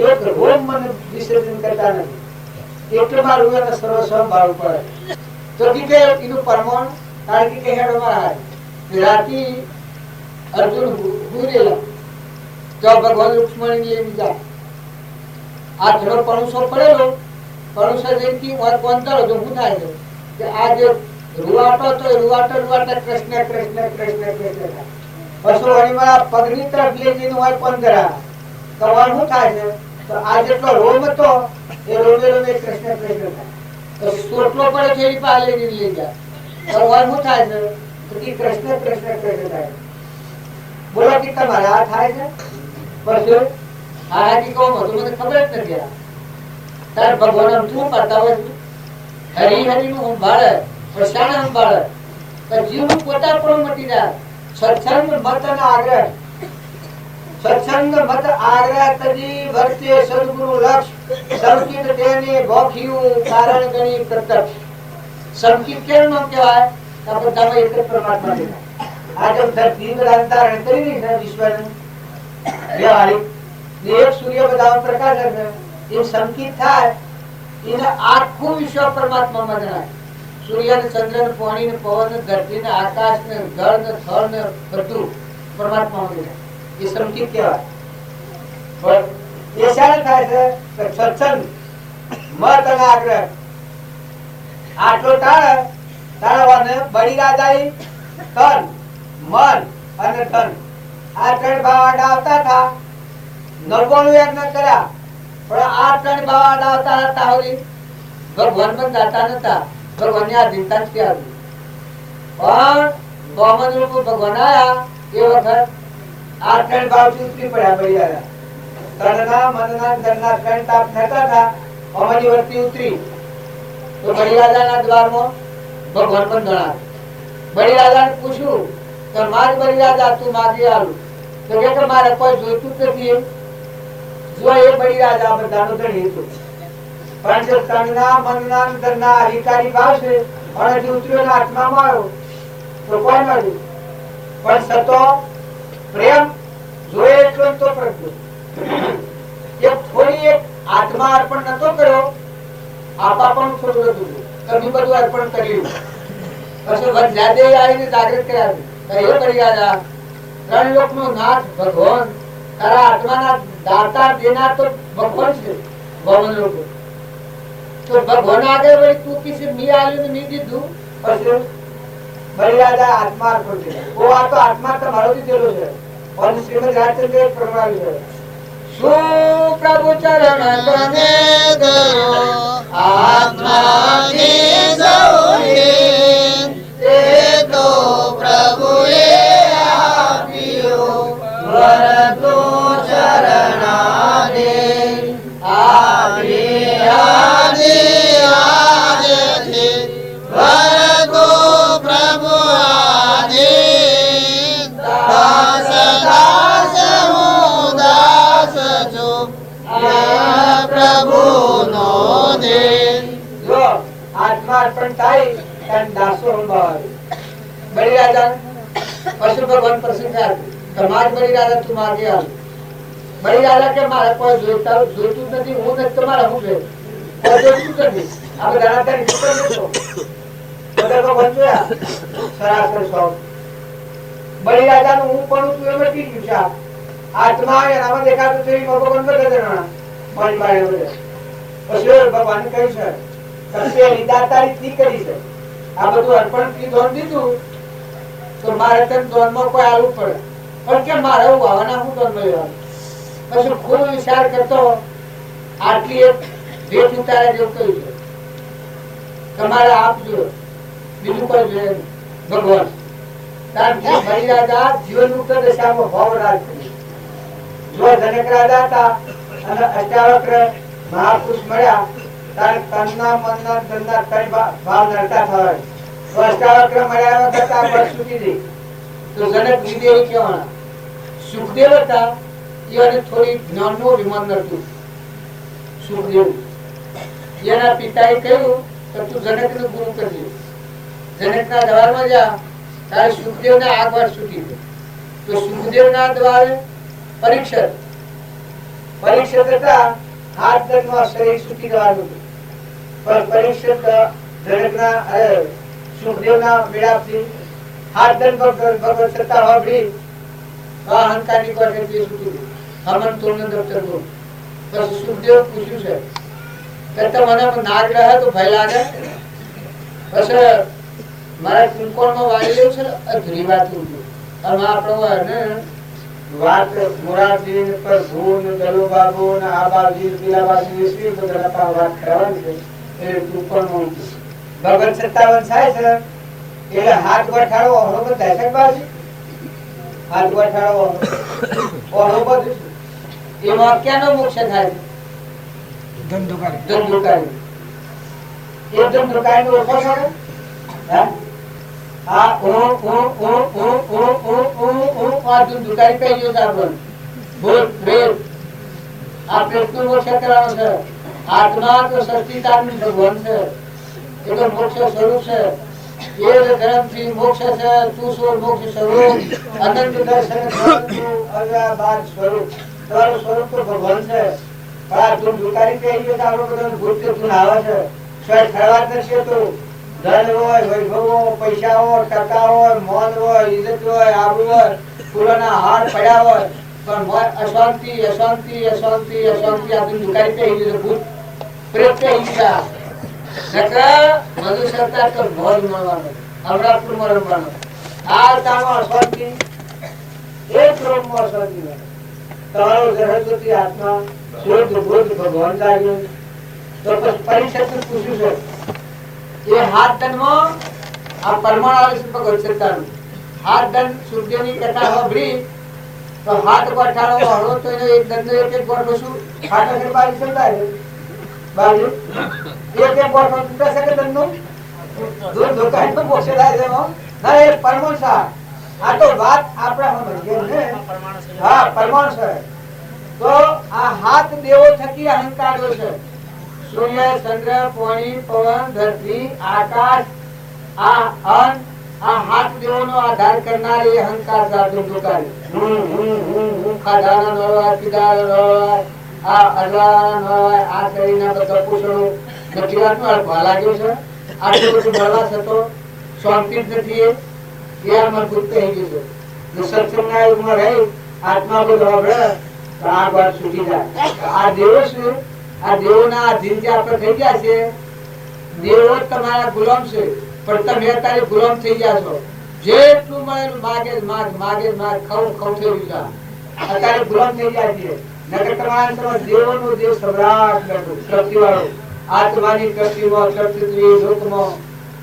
એક રોમ મને વિસર્જન કરતા નથી એટલે મારું એને સર્વસ્વ ભાવ પડે. તો કે એનું પરમાણ કારણ કે હેડો મારા રાતી અર્જુન ભૂરેલા તો ભગવાન લક્ષ્મણ ને બીજા આ ઘણો પણુસો પડેલો પણુસો જેથી કોંતરો જો શું થાય છે કે આ જે રૂવાટો તો રૂવાટો કૃષ્ણ કૃષ્ણ કૃષ્ણ કૃષ્ણ પશુ હરિમાળા પગની તરફ લઈ જઈને હોય કોંતરા તો શું થાય છે તો આ જેટલો રોમ હતો એ રોમે રોમે કૃષ્ણ કૃષ્ણ થાય તો સોટલો પડે છે એની પાસે લઈ જાય તો શું થાય છે તો કૃષ્ણ કૃષ્ણ કૃષ્ણ થાય. બોલો કે તમારે આ થાય છે પરસુ આથી કહું હતું મને ખબર જ નથી. તાર ભગવાન શું કરતા હોય હરી હરી નું સંભાળે પ્રસાદ સંભાળે તો જીવનું પોતા પણ મટી જાય. સત્સંગ મત આગ્રહ સત્સંગ મત આગ્રહ તજી વર્તે સદગુરુ લક્ષ સંકિત તેને ગોખ્યું કારણ ગણી પ્રત્યક્ષ. સંકિત કેમ નામ કહેવાય આ બધામાં એક જ પરમાત્મા છે. આ જેમ ધરતી અંતરણ કરી રહી છે વિશ્વને એક સૂર્ય બધા પ્રકાશ એ સંકિત થાય એને આખું વિશ્વ પરમાત્મામાં જણાય. સૂર્ય ને ચંદ્ર ને પાણી ને પવન ને ધરતી ને આકાશ ને જળ ને થળ ને બધું પરમાત્મામાં જણાય. એ સંકિત કહેવાય. એ શાને થાય છે સત્સંગ મત અને આગ્રહ આટલો ટાળે તાળવાને બળી રાજાઈ તન મન અને ધન આ ત્રણ ભાવ આવતા હતા. 99 યજ્ઞ કર્યા પણ આ ત્રણ ભાવ આવતા હતા ભગવાન પણ દાતા નતા. ભગવાનની આધીનતા જ ક્યાં હતી પણ ગોમન રૂપ ભગવાન આયા એ વખત આ ત્રણ ભાવ ઉતરી પડ્યા બળી રહ્યા. તનના મનના ધનના ત્રણ તાપ થતા હતા અમારી વૃત્તિ ઉતરી તો બળી રાજાના દ્વારમાં ભગવાન પણ ગણા. બળી રાજાને પૂછ્યું કે માર બળી રાજા તું માગી આલું તો કે મારે કોઈ જોઈતું જ નથી. જો એ બળી રાજા બધાનો ધણી હતો, પણ જે તનના મનના અંદરના અધિકારી ભાવ છે અને જે ઉતર્યો આત્મામાં આવ્યો તો કોઈ નથી. પણ સતો પ્રેમ જોયે એટલો તો પ્રગટો. એક થોડી એક આત્મા અર્પણ નતો કર્યો, આપા પણ થોડું હતું, તમે બધું અર્પણ કર્યું. પછી વજ્રાદે આવીને જાગૃત કર્યા, કયો કરી રાજા ત્રણ લોકનો નાથ ભગવાન, તારા આત્માના દાતા દેનાર તો ભગવાન છે ભવન લોકો. તો ભગવાન આગળ વળી તું કિસે મી આલ્યું ને મી દીધું. પછી બળી રાજા આત્મા અર્પણ કર્યા. ઓ આ તો આત્મા તમારો દીધેલો છે, અને શ્રીમદ રાજચંદ્ર પ્રમાણ્યું છે. શું પ્રભુ ચરણ તને દયો આત્માની સૌની, તે તો પ્રભુએ આપ્યો વરતો ચરણાને. આપણી આદિ આદિથી વરતો પ્રભુ આદિ. દાસ દાસ હું દાસ છું પ્રભુનો દેન. જો આત્મા અર્પણ થાય ત્યારે દાસો સંભાળે. બળી રાજા પશુ ભગવાન પ્રસન્ન થયા, તમાર બળી રાજા તું માગે આવ. બળી રાજા કે મારે કોઈ જોઈતું જ નથી, હું નથી તમારા હું છે કોઈ જોઈતું જ નથી. આ બધા બધા ભગવાન જોયા સરાસર સૌ. બળી રાજાનું હું પણ તું એમ નથી ગયું છે. આત્મા એનામાં દેખાતું છે ભગવાન બધા જણા મન બાળે બધા. પછી ભગવાન કહ્યું છે કશે દાતારી થી કરી છે. આ બધું અર્પણ થી ધોન દીધું તો મારે તને ધોનમાં કોઈ આવવું પડે, પણ કે મારે હું આવવાના હું ધોન લેવાનું. પછી ખૂબ વિચાર કરતો આટલી એક ભેટ ઉતારે જેવું કહ્યું છે, તમારે આપજો, બીજું કોઈ જોઈએ ભગવાન. ત્યારથી બળી રાજા જીવન મુક્ત દશામાં ભાવ રાજ કર્યું. જો જનક રાજા હતા અને અષ્ટાવક્ર મહાપુરુષ મળ્યા ત્યારે તનના મનના ધનના કઈ ભાવ નડતા થવાય. તો અષ્ટાવક્ર મળ્યા વખત આ પદ સુકી દે. તો જનક વિદેહ કહેવાના. સુખદેવ હતા એને થોડી જ્ઞાનનું વિમાન નડતું. સુખદેવ એના પિતાએ કહ્યું કે તું જનકને ગુરુ કરજે. જનકના દ્વારમાં જા ત્યારે સુખદેવના આગળ છૂટી ગયો. તો સુખદેવના દ્વારે પરીક્ષિત હતા, હાથ દંડમાં શરીર છૂટી જવાનું હતું. પણ પરીક્ષિત જનકના સુખદેવના વિલાપથી હાથ દંડ ભગવત સત્તા હોબળી અહંકારની કોઠે તે છૂટી ગયું. હમન તોડનું દફતર બોલ. પછી સુખદેવ પૂછ્યું છે કે તમને નાગ રહે તો ભય લાગે? પછી મારે કુંકોણમાં વાળી લેવું છે, અધૂરી વાત ઉઠ્યું. અને આપણો વાત મોરારજી પર ભૂન દલો બાબુ ને આ બાજુ પેલા બાજુ વિશ્વી બધા વાત કરવાની છે. એ કુંકોણમાં ભગવત 57 થાય છે એટલે હાથ ગોઠાડો ઓહળો થાય છે. બાજુ હાથ ગોઠાડો ઓહળો બધું એમાં ક્યાંનો મોક્ષ થાય? ધંધુકારી. એ ધંધુકારી નો ઓળખો છો? આ ધંધુકારી કઈ ગયો છે આપણને? ભૂત પ્રેત આ પ્રેતનું મોક્ષ કરવાનો છે. આત્મા તો સચિદાનંદ ભગવાન છે, એ તો મોક્ષ સ્વરૂપ છે. એ ધર્મથી મોક્ષ છે. તું સ્વર મોક્ષ સ્વરૂપ અનંત દર્શન અવ્યાભાર સ્વરૂપ. તમારું સ્વરૂપ તો ભગવાન છે. આ ધંધુકારી કઈ ગયો છે આપણો બધા ભૂત તું આવે છે. સ્વયં ખરવા નથી તો ધન હોય, વૈભવ હોય, પૈસા હોય, ટકા હોય, મોન હોય, ઇજ્જત હોય, આબરૂ હોય, ફૂલોના હાર પડ્યા હોય, પણ અશાંતિ અશાંતિ અશાંતિ અશાંતિ આ ધંધુકારી કઈ ગયું છે. ભૂત પ્રેત કઈ ગયા મધુ સરકાર તો ભોજ મળવાનો, અમરાપુરમાં રમવાનો. આ તામાં અશાંતિ એક રોમમાં અશાંતિ મળે. તમારો સરસ્વતી આત્મા શુદ્ધ બુદ્ધ ભગવાન લાગ્યું. તો પછી પરીક્ષા પૂછ્યું છે એ હાથ દંડમાં આ પરમાણ આવે છે ભગવત સત્તાનું. હાથ દંડ સુખદેવની કથા સાંભળી તો હાથ ગોઠાળો હળવો તો એનો એક દંડ એક ગોઠવો શું હાથ અગર બાજુ ચલતા બાજુ એક ગોઠવો તૂટે છે કે દંડનું દૂર દુકાન મોક્ષ થાય છે. ના એ પરમાણ સા આ તો વાત આપણા સમજીએ ને હા પરમાણુ છે. તો આ હાથ દેવો થકી અહંકાર છે. સૂર્ય, ચંદ્ર, પાણી, પવન, ધરતી, આકાશ, આ અન્ન, આ હાથ દેવોનો આધાર કરનાર એ અહંકાર જાતું દુકારી. હું ખાધાના ન હોય, પીધાના ન હોય, આ અડવાના ન હોય, આ શરીરના બધા પોષણો નથી વાતનું અડવા લાગ્યો છે. આટલું બધું મળવા છતો શાંતિ જ નથી. એ આ મજબૂત કહી ગયું છે. સત્સંગના યુગમાં રહી આત્મા બધો હવે આ વાત છૂટી જાય. આ દેવો છે, આ દેવોના અધીન જે આપણે થઈ ગયા છે, દેવો તમારા ગુલામ છે, પણ તમે અત્યારે ગુલામ થઈ ગયા છો. જેટલું મળે માગે માગ, માગે માગ, ખવ ખવ થઈ ગયું. અત્યારે ગુલામ થઈ ગયા છે. નકર તમારા દેવોનો દેવ સમ્રાટ શક્તિવાળો આત્માની શક્તિમાં શક્તિ લોકમાં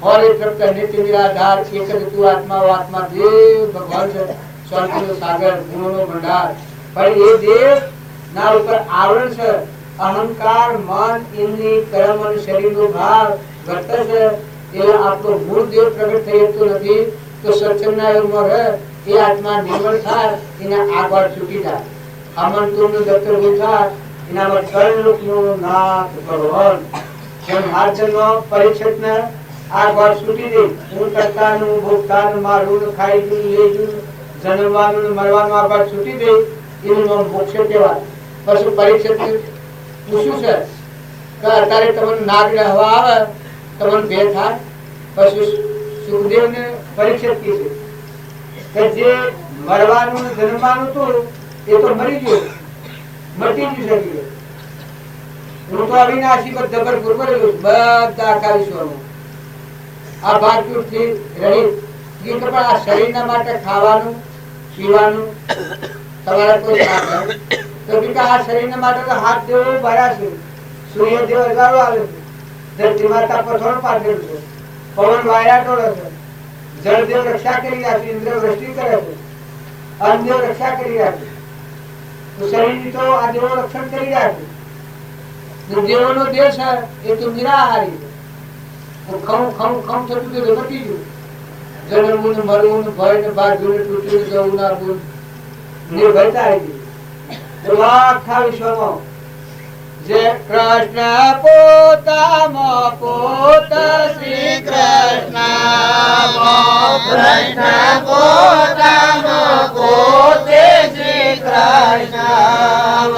હોરે તૃપ્ત નિત્ય નિરાધાર એક જ તું આત્મા આત્મા દેવ ભગવાન છે. શાંતિનો સાગર, ગુણોનો ભંડાર. પણ એ દેવ ના ઉપર આવરણ છે. અહંકાર, મન, ઇન્દ્રિય, કર્મ અને શરીરનો ભાવ વર્તે છે. એ આપણો મૂળ દેવ પ્રગટ થઈ જતો નથી. તો સત્સંગના યોગમાં રહે એ આત્મા નિર્મળ થાય, એને આગળ છૂટી જાય. આમંત્રણનું દત્તર થાય એનામાં ત્રણ લોકનું નાથ ભગવાન. જેમ હાજરનો પરીક્ષિતને આગળ છૂટી દે. હું કરતાનું, ભોગતાનું, મારું, ખાઈ જું, લેજું, જન્મવાનું, મરવાનું આગળ છૂટી દે. એનું નામ મોક્ષ કહેવાય. પછી પરીક્ષિત પૂછ્યું છે કે અત્યારે તમને નાગ હવા આવે, તમને ભે થાય. પછી સુખદેવને પરીક્ષિત કીધું કે જે મરવાનું જન્મવાનું હતું એ તો મરી ગયું, મટી ગયું શકી. હું તો અવિનાશી પર જબરપુર કરેલું બધા આખા વિશ્વમાં આ ભાગથી રહી. પણ આ શરીરના માટે ખાવાનું પીવાનું તમારે કોઈ તો આ શરીરના માટે તો હાથ દેવો ભર્યા છે, સૂર્ય દેવ હજારો આવે છે, ધરતી માતા પથોર પાડેલું છે, પવન વાયા ટોળે છે, જળદેવ રક્ષા કરી રહ્યા છે, ઇન્દ્ર વૃષ્ટિ કરે છે, અન્નદેવ રક્ષા કરી રહ્યા છે. તો શરીરની તો આ દેવો રક્ષણ કરી રહ્યા છે. દેવોનો દેવ છે એ તો નિરાહારી છે. ખમ ખમ ખમ થતું તો મટી ગયું. જન્મવું ને મરવું ને ભય ને બાજુ ને તૂટ્યું જવું ના ભૂલ નિર્ભયતા આવી ગઈ. આખા વિશ્વમાં જે કૃષ્ણ પોતામાં પોત શ્રી કૃષ્ણ પોતામાં પોતે શ્રી કૃષ્ણ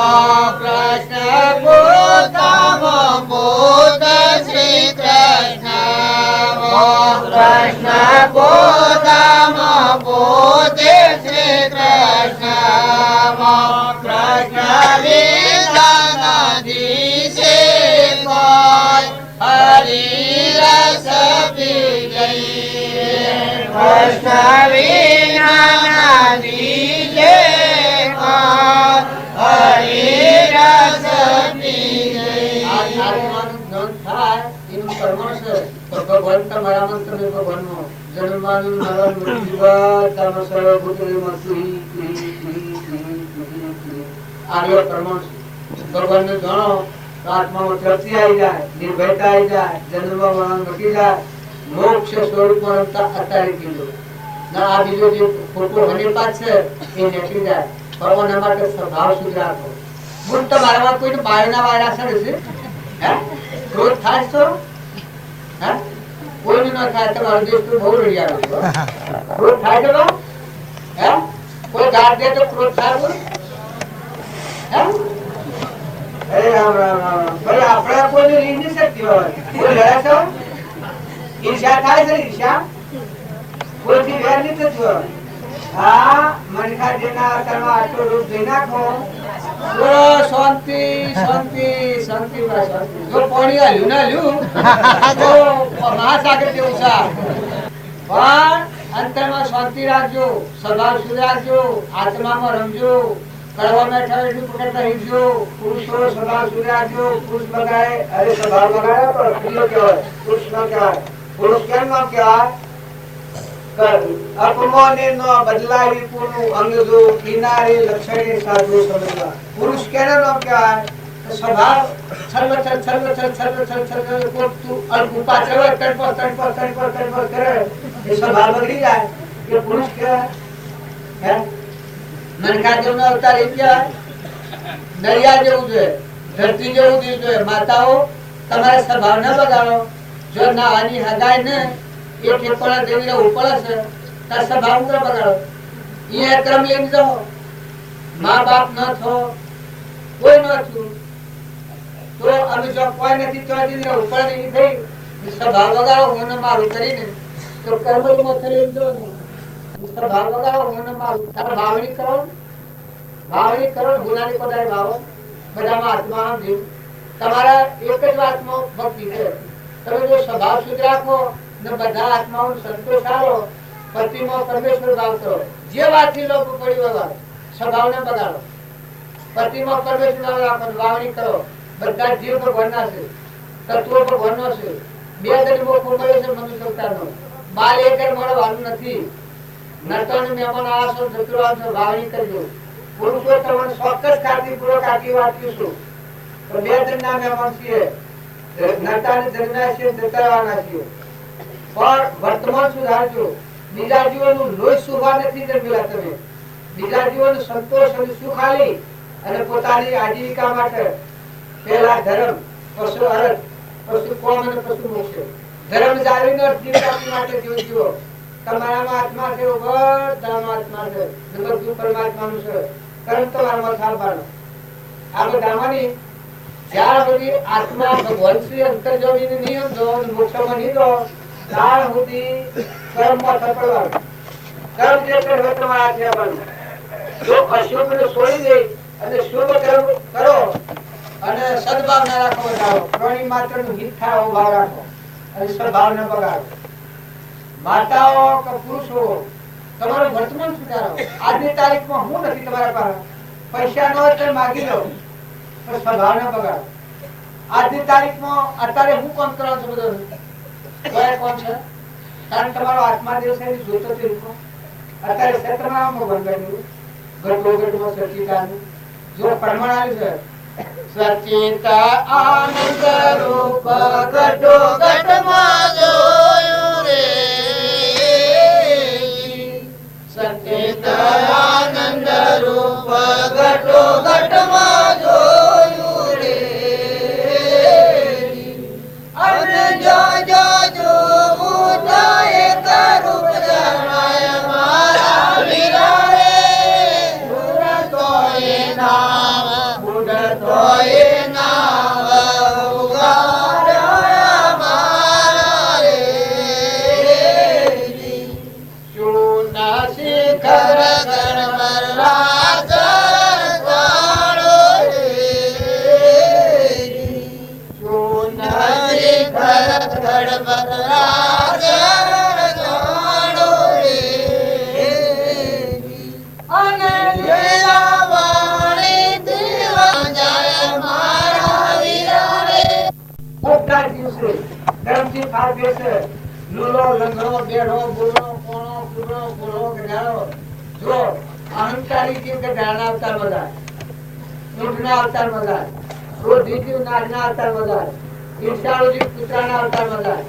કૃષ્ણ પોતામાં પોત શ્રી કૃષ્ણ કૃષ્ણ પોતામાં પોતે શ્રી કૃષ્ણ કૃષ્ણ વિદાનાથી છે કોઈ હરી રસ પી ગઈ. કૃષ્ણ વિદાનાથી છે કોઈ હરી રસ પી ગઈ. આત્માનું જ્ઞાન થાય એનું કર્મ છે. ભગવાન તમારા મંત્ર ભગવાનનો જન્મવાનું મરવાનું જીવતામાં સર્વભૂતોમાં તુહી આર્ય પ્રમાણ છે. ભગવાનને જાણો તો આત્મામાં તૃપ્તિ આવી જાય, નિર્ભયતા આવી જાય, જન્મમાં મરણ ઘટી જાય, મોક્ષ સ્વરૂપમાં અત્યારે કીધું ના. આ બીજો જે ખોટો હનીપાત છે એ નીકળી જાય. ભગવાનના માટે સ્વભાવ સુધરાતો ગુણ તમારામાં કોઈને બાયના વાયડા સડે છે. હે ક્રોધ થાય તો હે કોઈ ન થાય. તમારો દેશ તો બહુ રડિયાળો ક્રોધ થાય તો હે કોઈ ગાળ દે તો ક્રોધ થાય. હે અરે રામ રામ રામ. ભાઈ આપણે કોઈને રીત નહીં શકતી હોય. કોઈ લડે છો ઈર્ષ્યા થાય છે. ઈર્ષ્યા કોઈથી વેર નહીં થતું હોય. હા મનખા જેના અત્યારમાં આટલો રૂપ જોઈ નાખો શાંતિ શાંતિ શાંતિ શાંતિ. જો પાણી હાલ્યું ના લ્યું તો મહાસાગર જેવું છે. પણ અંતરમાં શાંતિ રાખજો, સ્વભાવ સુધારજો, આત્મામાં રમજો, કડવા બેઠા એટલું પકડતા રહીજો. પુરુષો સ્વભાવ સુધારજો. પુરુષ બગાડે અરે સ્વભાવ બગાડે પણ સ્ત્રીઓ કહેવાય, પુરુષ ન કહેવાય. પુરુષ કેમ ન કહેવાય? અપમાને ન બદલાવી પૂરું અંગ જો કિનારે લક્ષણે સાધુ સમજવા. પુરુષ કેને ન કહેવાય? સ્વભાવ છલવછલ છલવછલ છલવછલ છલવછલ તું અલ્પા ચલો તડપો તડપો તડપો તડપો કરે એ સ્વભાવ બગડી જાય. એ પુરુષ કહેવાય. હે મનકાદેવ નો અવતાર એ કહેવાય. દરિયા જેવું છે, ધરતી જેવું દિલ છે. માતાઓ તમારા સ્વભાવ ન બગાડો. જો નાવાની હગાઈ ને એ ઠેકોણા દેવીને ઉપળે છે તાર સ્વભાવ ન બગાડો. એ ક્રમ લઈને જાઓ. મા બાપ ન થો, કોઈ ન થયું તો અમે જો કોઈ નથી તો દેવીને ઉપળે નહીં થઈ સ્વભાવ બગાડો હું મારું કરીને તો કર્મ લઈને જો સ્વભાવ બગાડો હું મારું. તમે ભાવણી કરો, ભાવણી કરો, ગુનાની પદાય ભાવો. બધામાં આત્માનો જીવ. તમારા એક જ વાતમાં ભક્તિ છે. તમે જો સ્વભાવ શુદ્ધ રાખો ને બધા આત્માઓનો સંતોષ આવો, પતિમાં પરમેશ્વર ભાવ કરો. જે વાતથી લોકો પડી હોય સ્વભાવને બગાડો. પતિમાં પરમેશ્વર ભાવ રાખો, વાવણી કરો. બધા જીવ ભગવાનના છે, તત્વો ભગવાનનો છે. બે જણ મોક્ષ મળે છે મનુષ્ય અવતારનો. બાલ એક મળવાનું નથી. નર્તન મહેમાન આવશો, જતું આવશો, વાવણી કરજો. પુરુષો તમને ચોક્કસ કાળજીપૂર્વક આટલી વાત કહીશું. બે જણના મહેમાન છીએ, નર્તાને જન્મ્યા છીએ, જતા રહેવાના છીએ. પણ વર્તમાન સુધારજો. બીજા જીવોનું લોહી સુભા નથી જન્મેલા તમે. બીજા જીવોનું સંતોષ અને સુખ આલી અને પોતાની આજીવિકા માટે પહેલા ધર્મ, પશુ અર્થ, પશુ કોમ અને પશુ મોક્ષ. ધર્મ જાળવીને જીવતા માટે જીવો. તમારામાં આત્મા છે, બધામાં આત્મા છે, બધું પરમાત્માનું છે. કર્મ તમારામાં સાંભળો. આ બધામાંની જ્યાં સુધી આત્મા ભગવાન શ્રી અંતર્જ્યોતિને નહીં સમજો, મોક્ષમાં નહીં દો, ત્યાં સુધી કર્મમાં સફળવાનું. કર્મ જે કરવો તમારા છે બનવું. જો અશુભને છોડી દે અને શુભ કર્મ કરો અને સદભાવ ના રાખો, બતાવો પ્રાણી માત્ર નું હિત થાય એવો ભાવ રાખો અને સદભાવ ન બગાડો. માતાઓ કે પુરુષો તમારું વર્તમાન સુધારો. આજની તારીખમાં હું નથી તમારા પાસે, પૈસા ન હોય તો માગી લો, પણ સ્વભાવ ન બગાડો. આજની તારીખમાં અત્યારે હું કોમ કરો છું બધું કોણ છે? કારણ તમારો આત્મા જે છે એ જોતો છે. અત્યારે ક્ષેત્રમાં ભગવાન બન્યું ઘટો ઘટમાં સચિતાનું જો પ્રમાણ આવ્યું છે. સચિતા આનંદ રૂપ ઘટો ઘટમાં જોયું રે. સચિતા આનંદ રૂપ ઘટો ઘટમાં જોયું રે. અને જો જો જો મુદાય કરૂપ જમાય મારા વીરા રે. બુડતોય નામ ઉગાડ્યા મારા રે. ચૂના શિખર ગણમર રાજ કાળો રે. ચૂના શિખર ગણમર રાજ કાળો રે. અને વેલાવાળી દેવા જાય મારા વીરા રે. મોટા દિવસે ધર્મથી ફાર બેસે લૂલો લંગડો બેડો બોલો કોણો કુડો કોળો ગઢાળો. જો અહંકારી જીવ ગઢાળના અવતાર બધા, ઊંટના અવતાર બધા, ક્રોધી જીવ નાગના અવતાર બધા, ઈર્ષાળુ જીવ કૂતરાના અવતાર બધા.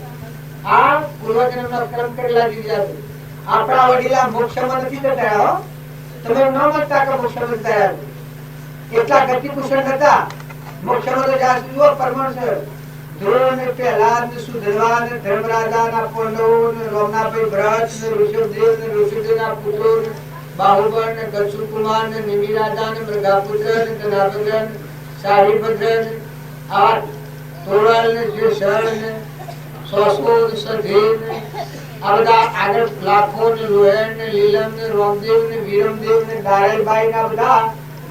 આ પૂર્વજન્મનો કર્મ કરેલા જીવ છે. આપણા વડીલા મોક્ષમાં નથી જતા હો. તમે ન માનતા કે મોક્ષમાં જતા એટલા ગતિ કુશળ હતા. મોક્ષમાં તો જ્યાં સુધી પરમાણ છે. ધ્રુવ ને પ્રહલાદ ને સુધર્વા ને ધર્મરાજા ના પાંડવો ને રોમનાભાઈ ભરત ને ઋષભદેવ ને ઋષભદેવના પુત્રો ને બાહુબળ ને ગજસુકુમાર ને નિમિરાજા ને મૃગાપુત્ર ને ધનાભદ્ર ને સાહિભદ્ર ને આ તોરલ ને જેસળ ને સોસોદ સધેવ ને આ બધા આગળ લાખો ને લોહેણ ને લીલમ ને રોમદેવ ને વીરમદેવ ને દારેલભાઈ ના બધા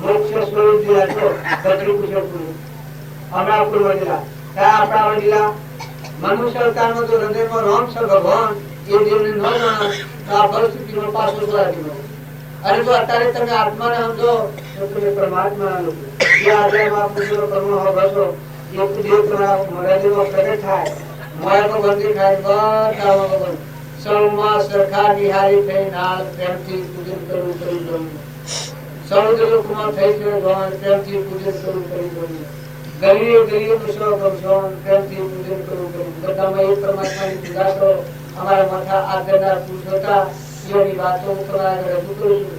મોક્ષ સ્વરૂપ જેવા છો. ગતિ કુશળ પુરુષ હમણાં પૂર્વજેલા આપણા વડીલા મનુષ્ય અવતારમાં તો હૃદયમાં રામ છે ભગવાન એ દેવને ન જાણો તો આ પરિસ્થિતિનો પાછો સુધારી. અને જો અત્યારે તમે આત્માને સમજો તો તમે પરમાત્માના લોકો જે આત્મા પુરુષો કર્મ ભસો એક દેવ તમારા હૃદયમાં પ્રગટ થાય. મોયા ભગવાન દેખાય બધામાં ભગવાન સૌમાં સરખા નિહારી થઈ નાળ પ્રેમથી પૂજન કરવું કરી દઉં. સમુદ્ર લોકમાં થઈ છે ભગવાન પ્રેમથી પૂજન કરવું કરી દઉં. ગરીબ ગરીબ પ્રેમથી પૂજન કરવું કર્યું. બધામાં એક પરમાત્માની પૂજા કરો. અમારા માથા આગળના પુરુષ હતા એની વાતો તમારા રજૂ કરું છું.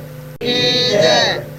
જય